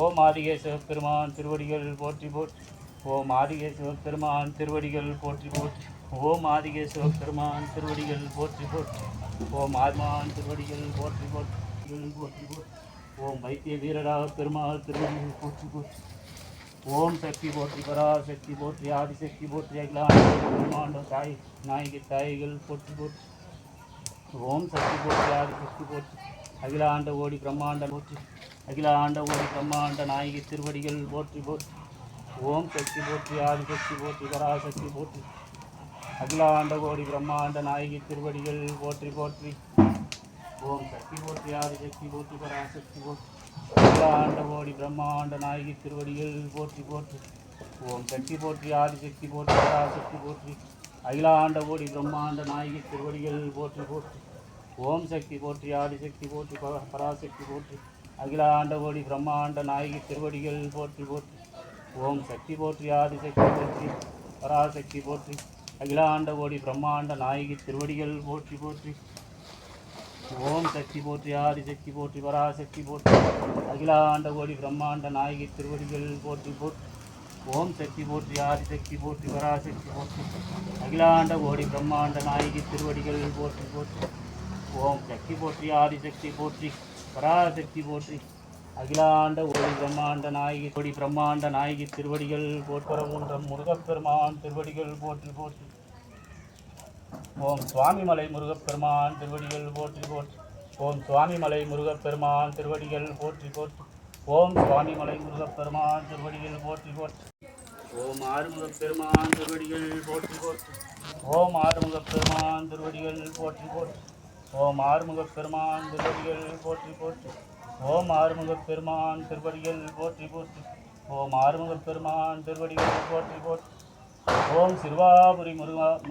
ஓம் ஆதிகேசவ பெருமான் திருவடிகள் போற்றி போற்றி. ஓம் ஆதிகேசவ பெருமான் திருவடிகள் போற்றி போற்றி. ஓம் ஆதிகேசவ பெருமான் திருவடிகள் போற்றி போற்றி. ஓம் ஆத்மான் திருவடிகள் போற்றி போற்றி போற்றி போற்றி. ஓம் வைத்திய வீரராக பெருமாள் திருவடிகள் போற்றி போற்றி. ஓம் சக்தி போற்றி, பராசக்தி போற்றி, ஆதிசக்தி போற்றி, அகிலாண்ட பிரம்மாண்ட தாய் நாயகி தாய்கள் போற்றி போற்றி. ஓம் சக்தி போற்றி, ஆதிசக்தி போற்றி, அகிலாண்ட ஓடி பிரம்மாண்ட போற்றி, அகிலாண்ட ஓடி பிரம்மாண்ட நாயகி திருவடிகள் போற்றி போற்றி. ஓம் சக்தி போற்றி, ஆதிசக்தி போற்றி, பராசக்தி போற்றி, அகிலாண்ட கோடி பிரம்மாண்ட நாயகி திருவடிகள் போற்றி போற்றி. ஓம் சக்தி போற்றி, ஆதிசக்தி போற்றி, பராசக்தி போற்றி, அகிலாண்ட கோடி பிரம்மாண்ட நாயகி திருவடிகள் போற்றி போற்றி. ஓம் சக்தி போற்றி, ஆதிசக்தி போற்றி, பராசக்தி போற்றி, அகிலாண்ட கோடி பிரம்மாண்ட நாயகி திருவடிகள் போற்றி போற்றி. ஓம் சக்தி போற்றி, ஆதிசக்தி போற்றி, பராசக்தி போற்றி, அகிலாண்ட கோடி பிரம்மாண்ட நாயகி திருவடிகள் போற்றி போற்றி. ஓம் சக்தி போற்றி, ஆதிசக்தி போற்றி, பராசக்தி போற்றி, அகிலாண்ட கோடி பிரம்மாண்ட நாயகி திருவடிகள் போற்றி போற்றி. ஓம் சக்தி போற்றி, ஆதிசக்தி போற்றி, பராசக்தி போற்றி, அகிலாண்ட கோடி பிரம்மாண்ட நாயகி திருவடிகள் போற்றி போற்றி. ஓம் சக்தி போற்றி, ஆதிசக்தி போற்றி, பராசக்தி போற்றி, அகிலாண்ட கோடி பிரம்மாண்ட நாயகி திருவடிகள் போற்றி போற்றி. ஓம் சக்தி போற்றி, ஆதிசக்தி போற்றி, பராசக்தி போற்றி, அகிலாண்ட கோடி பிரம்மாண்ட நாயகி கோடி பிரம்மாண்ட நாயகி திருவடிகள் போற்றமுன்றம் முருகப்பெருமான் திருவடிகள் போற்றி போற்றி. ஓம் சுவாமிமலை முருகப்பெருமான் திருவடிகள் போற்றி போற்றி. ஓம் சுவாமிமலை முருகப்பெருமான் திருவடிகள் போற்றி போற்றி. ஓம் சுவாமிமலை முருகப்பெருமான் திருவடிகள் போற்றி போற்றி. ஓம் ஆறுமுகப்பெருமான் திருவடிகள் போற்றி போற்றி. ஓம் ஆறுமுகப்பெருமான் திருவடிகள் போற்றி போற்றி. ஓம் ஆறுமுகப்பெருமான் திருவடிகள் போற்றி போற்றி. ஓம் ஆறுமுகப்பெருமான் திருவடிகள் போற்றி போற்றி. ஓம் ஆறுமுகப்பெருமான் திருவடிகள் போற்றி போற்றி. ஓம் சிறுவாபுரி முருகப்பெருமான்